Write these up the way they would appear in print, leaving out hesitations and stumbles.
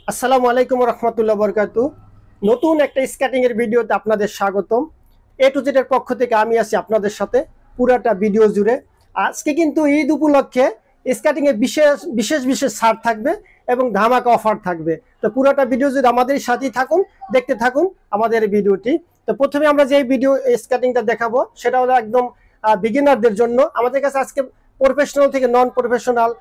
আসসালামু আলাইকুম রহমতুল্লাহ বরকাতু। নতুন একটা স্কেটিং এর ভিডিওতে আপনাদের স্বাগতম। এ টু জেড এর পক্ষ থেকে আমি আছি আপনাদের সাথে পুরাটা ভিডিও জুড়ে। আজকে কিন্তু ঈদ উপলক্ষে স্কেটিং এ বিশেষ বিশেষ বিশেষ ছাড় থাকবে এবং ধামাকা অফার থাকবে। তো পুরাটা ভিডিও জুড়ে আমাদের সাথেই থাকুন, দেখতে থাকুন আমাদের এই ভিডিওটি। তো প্রথমে আমরা যে ভিডিও স্কেটিংটা দেখাবো সেটা হলো একদম বিগিনারদের জন্য। আমাদের কাছে আজকে প্রফেশনাল থেকে নন প্রফেশনাল,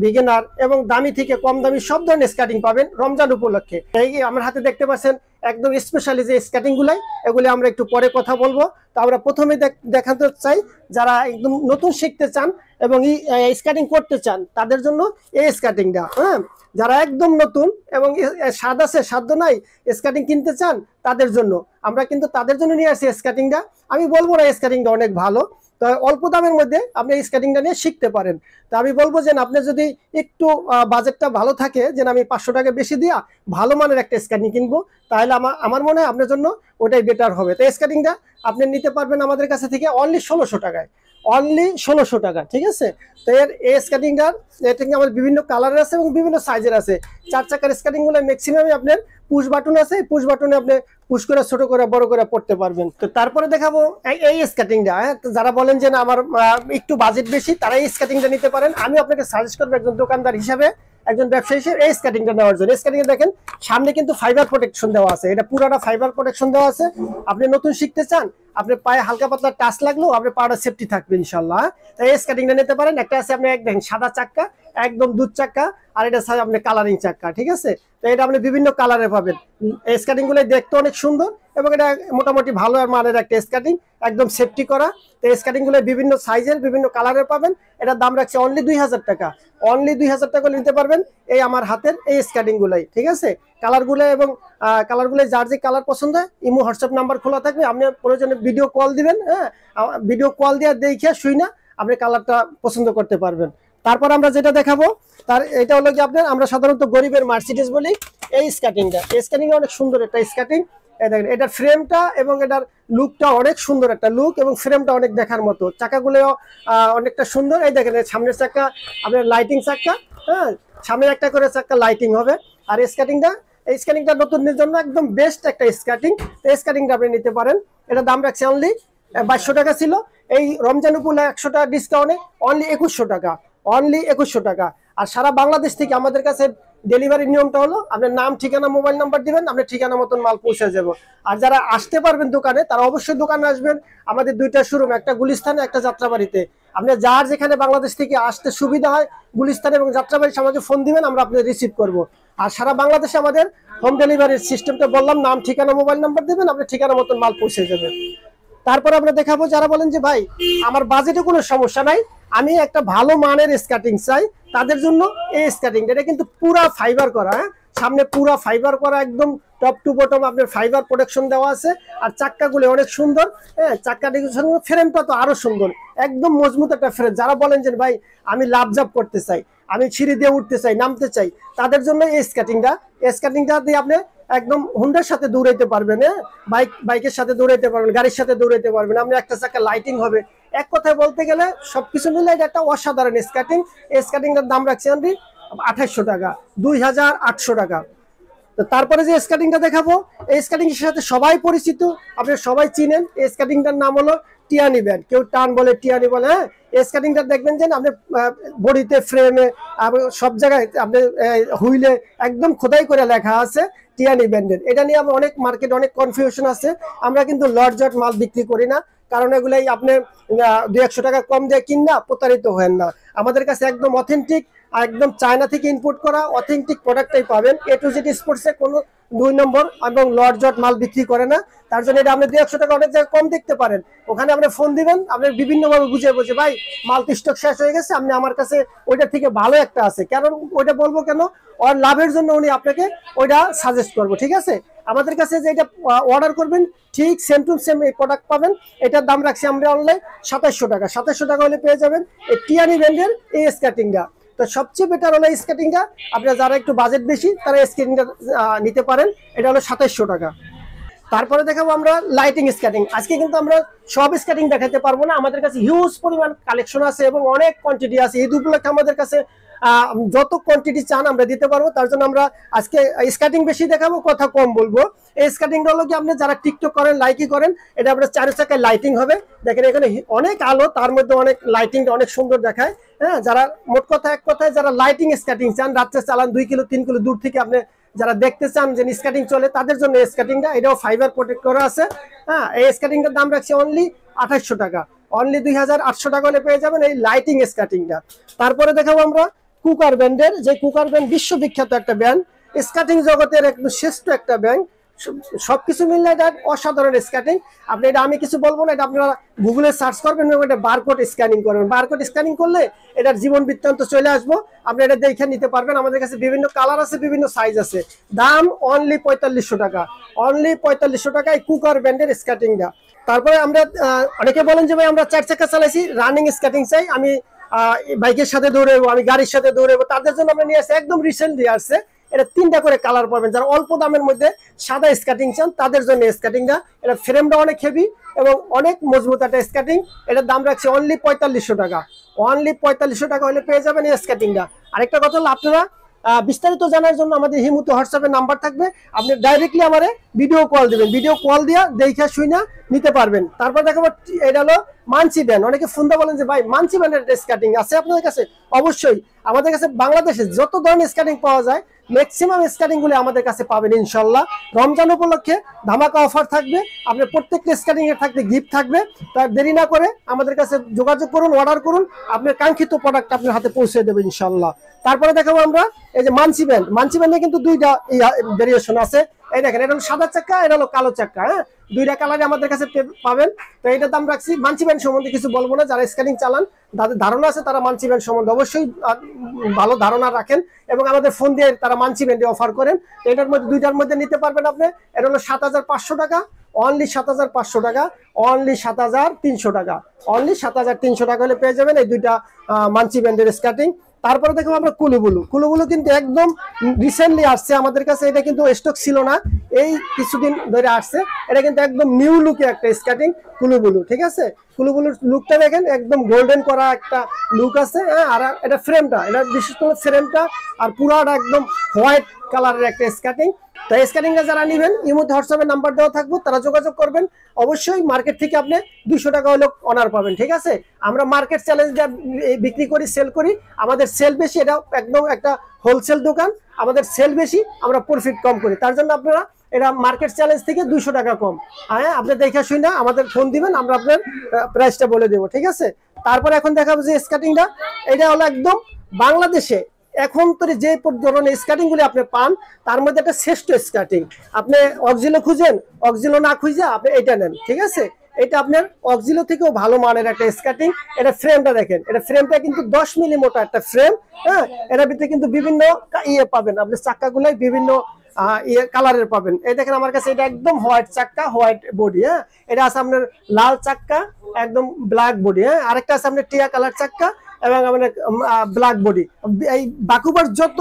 বিগিনার এবং দামি থেকে কম দামি সব ধরনের স্কেটিং পাবেন রমজান উপলক্ষে। এই আমার হাতে দেখতে পাচ্ছেন একদম স্পেশালি যে স্কেটিং গুলাই, এগুলি আমরা একটু পরে কথা বলবো। তো আমরা প্রথমে দেখাতে চাই যারা একদম নতুন শিখতে চান এবং স্কেটিং করতে চান তাদের জন্য এই স্কেটিংটা। হ্যাঁ, যারা একদম নতুন এবং স্বাদ আছে সাধ্য নাই স্কেটিং কিনতে চান তাদের জন্য আমরা কিন্তু তাদের জন্য নিয়ে আসি স্কেটিংটা। আমি বলবো না স্কেটিংটা অনেক ভালো, তো অল্প দামের মধ্যে আপনি এই স্কেটিংটা নিয়ে শিখতে পারেন। তো আমি বলবো যে আপনি যদি একটু বাজেটটা ভালো থাকে, যে আমি 500 টাকা বেশি দিয়া ভালো মানের একটা স্কেটিং কিনবো, তাহলে আমার মনে হয় আপনার জন্য ওটাই বেটার হবে। তো স্কেটিংটা আপনি নিতে পারবেন আমাদের কাছে থেকে অনলি 1600 টাকায়, অনলি 1600 টাকা, ঠিক আছে। তো এই স্কেটিংটার এটা আমাদের বিভিন্ন কালারের আছে এবং বিভিন্ন সাইজের আছে। 4 চাকার স্কেটিং গুলো ম্যাক্সিমামই আপনার পুশ বাটন আছে, পুশ বাটনে আপনি পুশ করে ছোট করে বড় করে পড়তে পারবেন। তো তারপরে দেখাবো এই স্কেটিংটা। যারা বলেন যে না আমার একটু বাজেট বেশি, তারা এই স্কেটিংটা নিতে পারেন। আমি আপনাকে সাজেস্ট করবো একজন দোকানদার হিসাবে, একজন ব্যবসায়ী হিসেবে এই স্কেটিংটা নেওয়ার জন্য। স্কেটিং দেখেন সামনে কিন্তু ফাইবার প্রোটেকশন দেওয়া আছে, এটা পুরোটা ফাইবার প্রোটেকশন দেওয়া আছে। আপনি নতুন শিখতে চান, আপনি পায়ে হালকা পাতলা টাচ লাগলেও আপনি পাটা সেফটি থাকবে ইনশাল্লাহ। তাই এই স্কেটিংটা নিতে পারেন। একটা আছে আপনি দেখেন সাদা চাক্কা, একদম দুধ চাক্কা, আর এটা আপনি কালারিং চাক্কা, ঠিক আছে। তো এটা আপনি বিভিন্ন কালারে পাবেন। এই স্কেটিং গুলো দেখতে অনেক সুন্দর এবং এটা মোটামুটি ভালো আর মানের একটা স্কেটিং, একদম সেফটি করা। তো এই স্কেটিং গুলো বিভিন্ন সাইজের বিভিন্ন কালারের পাবেন। এটার দাম রাখছে অনলি 2000 টাকা, অনলি 2000 টাকা নিতে পারবেন এই আমার হাতের এই স্কেটিং গুলাই, ঠিক আছে। কালারগুলো এবং কালারগুলো যার যে কালার পছন্দ হয় ইমো হোয়াটসঅ্যাপ নাম্বার খোলা থাকবে, আপনি প্রয়োজনে ভিডিও কল দিবেন। হ্যাঁ, ভিডিও কল দিয়ে দেখে শুই না আপনি কালারটা পছন্দ করতে পারবেন। তারপর আমরা যেটা দেখাবো তার এটা হলো কি আপনার, আমরা সাধারণত গরিবের মার্সিডিজ বলি এই স্কেটিংটা। এই স্কেটিং অনেক সুন্দর একটা স্কেটিং। দেখেন এটার ফ্রেমটা এবং এটার লুকটা অনেক সুন্দর একটা লুক, এবং ফ্রেমটা অনেক দেখার মতো, চাকাগুলো অনেকটা সুন্দর। এই দেখেন সামনের চাকা আপনার লাইটিং চাকা, হ্যাঁ, সামনে একটা করে চাকা লাইটিং হবে। আর এই স্কেটিংটা নতুনদের জন্য একদম বেস্ট একটা স্কেটিং। এই স্কেটিংটা আপনি নিতে পারেন। এটা দাম রাখছে অনলি 2200 টাকা ছিল, এই রমজান উপলক্ষে 100 টাকা ডিসকাউন্টে অনলি 2100 টাকা, অনলি 2100 টাকা। আর সারা বাংলাদেশ থেকে আমাদের কাছে ডেলিভারির নিয়মটা হলো আপনার নাম, ঠিকানা, মোবাইল নাম্বার দিবেন, আপনার ঠিকানা মতন মাল পৌঁছে যাবো। আর যারা আসতে পারবেন দোকানে তারা অবশ্যই দোকানে আসবেন। আমাদের দুইটা শোরুম, একটা গুলিস্তানে একটা যাত্রাবাড়িতে। আপনি যার যেখানে বাংলাদেশ থেকে আসতে সুবিধা হয় গুলিস্তান এবং যাত্রাবাড়ি আমাকে ফোন দিবেন, আমরা আপনাদের রিসিভ করব। আর সারা বাংলাদেশে আমাদের হোম ডেলিভারির সিস্টেমটা বললাম, নাম, ঠিকানা, মোবাইল নাম্বার দেবেন, আপনার ঠিকানা মতন মাল পৌঁছে যাবে। তারপর আমরা দেখাবো যারা বলেন যে ভাই আমার বাজেটে কোনো সমস্যা নাই, আমি একটা ভালো মানের স্কেটিং চাই, তাদের জন্য এই স্কেটিংটা। এটা কিন্তু পুরা ফাইবার করা, হ্যাঁ, সামনে পুরা ফাইবার করা, একদম টপ টু বটম আপনার ফাইবার প্রোটেকশন দেওয়া আছে। আর চাক্কাগুলো অনেক সুন্দর, হ্যাঁ, ফ্রেমটা তো আরো সুন্দর, একদম মজবুত একটা ফ্রেম। যারা বলেন যে ভাই আমি লাভ জাপ করতে চাই, আমি সিঁড়ি দিয়ে উঠতে চাই, নামতে চাই, তাদের জন্য এই স্কেটিংটা দিয়ে আপনি একদম হুন্ডার সাথে দৌড়াইতে পারবেন, হ্যাঁ, বাইকের সাথে দৌড়াইতে পারবেন, গাড়ির সাথে দৌড়াইতে পারবেন। আপনি একটা চাকা লাইটিং হবে। এক কথায় বলতে গেলে সবকিছু মিলে এটা একটা অসাধারণ স্কেটিং। এই স্কেটিংটার দাম রাখছি আমি 2800 টাকা, 2800 টাকা। তো তারপরে যে স্কেটিংটা দেখাবো এই স্কেটিং এর সাথে সবাই পরিচিত, আপনি সবাই চিনেন। এই স্কেটিংটার নাম হলো টিয়ানি ব্যান্ড, কেউ টান বলে, টিয়ানি বলে। হ্যাঁ, এই স্কেটিংটা দেখবেন যে আপনি বডিতে, ফ্রেমে, সব জায়গায় আপনি হুইলে একদম খোদাই করে লেখা আছে টিয়ানি ব্যান্ডের। এটা নিয়ে অনেক মার্কেটে অনেক কনফিউশন আছে। আমরা কিন্তু লটজট মাল বিক্রি করি না, কারণ এগুলাই আপনি 200-100 টাকা কম দিয়ে কিনা প্রতারিত হেন না। আমাদের কাছে একদম অথেন্টিক, একদম চায়না থেকে ইম্পোর্ট করা অথেন্টিক প্রোডাক্টটাই পাবেন। এ টু জেড স্পোর্টসে কোনো 2 নম্বর এবং লটজট মাল বিক্রি করে না। তার জন্য এটা আপনি 200 টাকা অনেক জায়গায় কম দেখতে পারেন। ওখানে আপনি ফোন দিবেন, আপনি বিভিন্নভাবে বুঝে বলছে ভাই মাল স্টক শেষ হয়ে গেছে, আপনি আমার কাছে ওইটা থেকে ভালো একটা আছে। কারণ ওইটা বলবো কেন, ওর লাভের জন্য উনি আপনাকে ওইটা সাজেস্ট করবো, ঠিক আছে। আমাদের কাছে যে এটা অর্ডার করবেন ঠিক সেম টু সেম এই প্রোডাক্ট পাবেন। এটার দাম রাখছি আমরা অনলাইন 2700 টাকা, 2700 টাকা হলে পেয়ে যাবেন এই টিয়ানি ব্র্যান্ডের এই স্কেটিংটা। তো সবচেয়ে বেটার হলো এই স্কেটিংটা, আপনারা যারা একটু বাজেট বেশি তারা এই স্কেটিংটা নিতে পারেন। এটা হলো 2700 টাকা। তারপরে দেখাবো আমরা লাইটিং স্কেটিং। আজকে কিন্তু আমরা সব স্কেটিং দেখাতে পারবো না, আমাদের কাছে হিউজ পরিমাণ কালেকশন আছে এবং অনেক কোয়ান্টিটি আছে। এই উপলক্ষে আমাদের কাছে যত কোয়ান্টিটি চান আমরা দিতে পারবো। তার জন্য আমরা আজকে স্কার্টিং বেশি দেখাবো, কথা কম বলবো। এই স্কার্টিংটা হলো কি আপনি যারা টিকটক করেন, লাইকি করেন, এটা আপনার 4 চাকায় লাইটিং হবে। দেখেন এখানে অনেক আলো, তার মধ্যে অনেক লাইটিংটা অনেক সুন্দর দেখায়। হ্যাঁ, যারা মোট কথা এক কথায় যারা লাইটিং স্কার্টিং চান, রাত্রে চালান 2 কিলো 3 কিলো দূর থেকে আপনি যারা দেখতে চান যে স্কার্টিং চলে, তাদের জন্য স্কার্টিংটা, এটাও ফাইবার প্রোটেক্ট করা আছে। হ্যাঁ, এই স্কার্টিংটার দাম রাখছি অনলি 2800 টাকা, অনলি 2800 টাকা হলে পেয়ে যাবেন এই লাইটিং স্কার্টিংটা। তারপরে দেখাবো আমরা কুকার ব্র্যান্ডের, যে কুকার ব্র্যান্ড বিশ্ববিখ্যাত একটা ব্র্যান্ড, স্কার্টিং জগতের একদম শ্রেষ্ঠ একটা ব্র্যান্ড। সবকিছু মিললে এটা অসাধারণ স্ক্যানিং। আপনি এটা আমি কিছু বলবো না, এটা আপনারা গুগলে সার্চ করবেন এবং এটা বারকোড স্ক্যানিং করবেন। বারকোড স্ক্যানিং করলে এটার জীবন বৃত্তান্ত চলে আসবো, আপনি এটা দেখে নিতে পারবেন। আমাদের কাছে বিভিন্ন কালার আছে, বিভিন্ন সাইজ আছে। দাম অনলি 4500 টাকা, অনলি 4500 টাকায় কুকার ব্র্যান্ডের স্ক্যাটিংটা। তারপরে আমরা অনেকে বলেন যে ভাই আমরা 4 চাকা চালাইছি, রানিং স্ক্যাটিং চাই, আমি বাইকের সাথে দৌড়াবো, আমি গাড়ির সাথে দৌড়াবো, তাদের জন্য আমরা নিয়ে আসছি একদম রিসেন্টলি আসছে। এটা 3টা করে কালার পাবেন। যারা অল্প দামের মধ্যে সাদা স্কার্টিং চান তাদের জন্য স্কার্টিংটা, এটা ফ্রেমটা অনেক হেভি এবং অনেক মজবুত একটা স্কার্টিং। এটার দাম রাখছে অনলি 4500 টাকা, অনলি 4500 টাকা হলে পেয়ে যাবেন এই স্কার্টিংটা। আরেকটা কথা হলো, আপনারা বিস্তারিত জানার জন্য আমাদের হিমুতে হোয়াটসঅ্যাপে নাম্বার থাকবে, আপনি ডাইরেক্টলি আমারে ভিডিও কল দিবেন, ভিডিও কল দিয়া দেখা শুইনা নিতে পারবেন। তারপর দেখাবো এটা হলো মানসি ব্যান্ড। অনেকে ফোন দিয়ে বলেন যে ভাই মানসি ব্যান্ডের স্কার্টিং আছে আপনাদের কাছে? অবশ্যই আমাদের কাছে বাংলাদেশে যত ধরনের স্কার্টিং পাওয়া যায় ম্যাক্সিমাম স্কার্টিং গুলো আমাদের কাছে পাবেন ইনশাল্লাহ। রমজান উপলক্ষে ধামাকা অফার থাকবে, আপনার প্রত্যেকটা স্কার্টিং এর থাকবে গিফট থাকবে। তার দেরি না করে আমাদের কাছে যোগাযোগ করুন, অর্ডার করুন, আপনার কাঙ্ক্ষিত প্রোডাক্ট আপনার হাতে পৌঁছে দেবে ইনশাল্লাহ। তারপরে দেখাবো আমরা এই যে মানসি ব্যান্ড। মানসি ব্যান্ডে কিন্তু 2টা ভেরিয়েশন আছে। এই দেখেন, এটা হলো সাদা চাক্কা, এটা হলো কালো চাক্কা। হ্যাঁ, 2টা কালারে আমাদের কাছে পাবেন। তো এটার দাম রাখছি, মানসি ব্যান্ড সম্বন্ধে কিছু বলবো না, যারা স্ক্যানিং চালান তাদের ধারণা আছে, তারা মানসি ব্যান্ড সম্বন্ধে অবশ্যই ভালো ধারণা রাখেন এবং আমাদের ফোন দিয়ে তারা মানসি ব্যান্ডে অফার করেন। এটার মধ্যে 2টার মধ্যে নিতে পারবেন আপনি। এটা হলো 7500 টাকা, অনলি 7500 টাকা, অনলি 7300 টাকা, অনলি 7300 টাকা হলে পেয়ে যাবেন এই 2টা মানসি ব্যান্ডের স্কার্টিং। তারপরে দেখো আমরা কুলুবুলু। কুলুবুলু কিন্তু একদম রিসেন্টলি আসছে আমাদের কাছে, এটা কিন্তু স্টক ছিল না, এই কিছুদিন ধরে আসছে। এটা কিন্তু একদম নিউ লুকে একটা স্কার্টিং কুলুবুলু, ঠিক আছে? কুলুবুলুর লুকটা দেখেন, একদম গোল্ডেন করা একটা লুক আছে। হ্যাঁ, আর এটা ফ্রেমটা, এটা বিশেষ করে ফ্রেমটা আর পুরাটা একদম হোয়াইট কালারের একটা স্কার্টিং। তাই স্ক্যানিংটা যারা নেবেন ইমোতে হোয়াটসঅ্যাপে নাম্বার দেওয়া থাকবে, তারা যোগাযোগ করবেন। অবশ্যই মার্কেট থেকে আপনি 200 টাকা হলেও অনার পাবেন, ঠিক আছে? আমরা মার্কেট চ্যালেঞ্জ বিক্রি করি, সেল করি, আমাদের সেল বেশি, এটা একদম একটা হোলসেল দোকান, আমাদের সেল বেশি, আমরা প্রফিট কম করি। তার জন্য আপনারা এটা মার্কেট চ্যালেঞ্জ থেকে 200 টাকা কম। হ্যাঁ, আপনি দেখে শুনে আমাদের ফোন দিবেন, আমরা আপনার প্রাইসটা বলে দেবো, ঠিক আছে? তারপরে এখন দেখাবো যে স্কার্টিংটা, এটা হলো একদম বাংলাদেশে এখন তো যে ধরনের স্কার্টিং গুলি আপনি পান তার মধ্যে একটা শ্রেষ্ঠ স্কার্টিং। আপনি অক্সিলো খুঁজেন, অক্সিলো না খুঁজে আপনি এটা নেন, ঠিক আছে? এটা আপনার অক্সিলো থেকেও ভালো মানের একটা স্কার্টিং। এটা ফ্রেমটা দেখেন, এটা ফ্রেমটা কিন্তু 10 মিলি মোটা একটা ফ্রেম। হ্যাঁ, এটার ভিতরে কিন্তু বিভিন্ন ইয়ে পাবেন, আপনি চাক্কাগুলাই বিভিন্ন কালারের পাবেন। এই দেখেন আমার কাছে এটা একদম হোয়াইট চাক্কা, হোয়াইট বডি। হ্যাঁ, এটা আছে আপনার লাল চাক্কা, একদম ব্ল্যাক বডি। হ্যাঁ, আরেকটা আছে আপনার টিয়া কালার চাক্কা এবং আমাদের ব্ল্যাক বডি। এই বাকুবার যত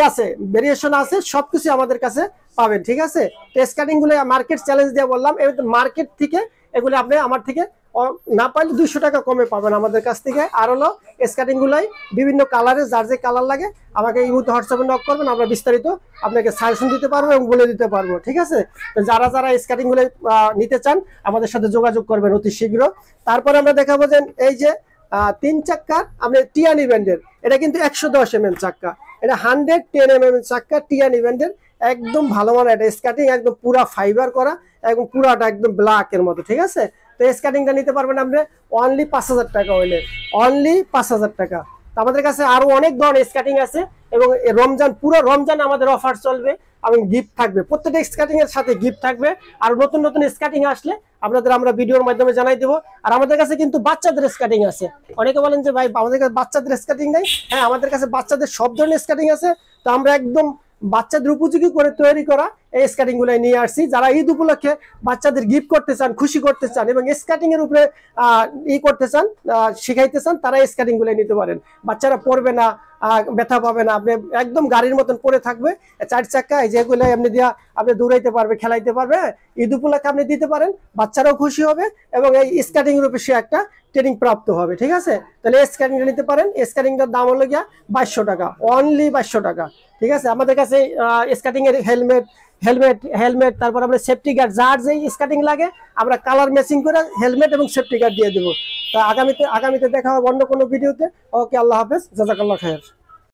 আছে ভেরিয়েশন আছে সবকিছু আমাদের কাছে পাবেন, ঠিক আছে? টেস্ট কাটিং গুলো মার্কেট চ্যালেঞ্জ দিয়ে বললাম, মার্কেট থেকে এগুলো আপনি আমার থেকে না পাইলে 200 টাকা কমে পাবেন আমাদের কাছ থেকে। আর হলো স্কার্টিং গুলাই বিভিন্ন কালারে, যার যে কালার লাগে আমাকে এই মুহূর্তে হোয়াটসঅ্যাপে নক করবেন, আমরা বিস্তারিত আপনাকে সাজেশন দিতে পারবো এবং বলে দিতে পারবো, ঠিক আছে? যারা যারা স্কার্টিং গুলো নিতে চান আমাদের সাথে যোগাযোগ করবেন অতি শীঘ্র। তারপরে আমরা দেখাবো যে এই যে 3 চাক্কা আপনি টিয়ানি ব্র্যান্ডের, এটা কিন্তু 110 mm চাক্কা, এটা 110 mm চাক্কা টিয়ানি ব্র্যান্ডের, একদম ভালো মানের একটা স্কার্টিং, একদম পুরা ফাইবার করা এবং পুরাটা একদম ব্ল্যাক এর মতো, ঠিক আছে? তো স্কার্টিংটা নিতে পারবেন আপনি অনলি 5000 টাকা হইলে, অনলি 5000 টাকা। তো আমাদের কাছে আরো অনেক ধরনের স্কার্টিং আছে এবং রমজান, পুরো রমজান আমাদের অফার চলবে এবং গিফট থাকবে, প্রত্যেকটা স্কার্টিং এর সাথে গিফট থাকবে। আর নতুন নতুন স্কার্টিং আসলে আপনাদের আমরা ভিডিওর মাধ্যমে জানাই দেবো। আর আমাদের কাছে কিন্তু বাচ্চাদের স্কার্টিং আছে। অনেকে বলেন যে ভাই আমাদের কাছে বাচ্চাদের স্কার্টিং নেই। হ্যাঁ, আমাদের কাছে বাচ্চাদের সব ধরনের স্কার্টিং আছে। তো আমরা একদম বাচ্চাদের উপযোগী করে তৈরি করা এই স্কেটিং গুলো নিয়ে আসছি। যারা ঈদ উপলক্ষে বাচ্চাদের গিফট করতে চান, খুশি করতে চান এবং স্কেটিং এর উপরে করতে চান, শিখাইতে চান, তারা স্কেটিং গুলো নিতে পারেন। বাচ্চারা পড়বে না, ব্যথা পাবে না, আপনি একদম গাড়ির মতন পরে থাকবে, 4 চাকা যেগুলো এমনি দিয়া আপনি দৌড়াইতে পারবে, খেলাইতে পারবে। ঈদ উপলক্ষে আপনি দিতে পারেন, বাচ্চারাও খুশি হবে এবং এই স্কেটিং এর উপরে সে একটা ট্রেনিং প্রাপ্ত হবে। ঠিক আছে, তাহলে এই স্কেটিংটা নিতে পারেন। স্কেটিংটার দাম হলো গিয়া 2200 টাকা, অনলি 2200 টাকা। ঠিক আছে, আমাদের কাছে স্কেটিং এর হেলমেট তারপর আমরা সেফটি গার্ড, যার যেই স্কেটিং লাগে আমরা কালার ম্যাচিং করে হেলমেট এবং সেফটি গার্ড দিয়ে দেবো। তা আগামীতে দেখা হবে অন্য কোনো ভিডিওতে। ওকে, আল্লাহ হাফেজ, জাজাকাল্লাহ খায়ের।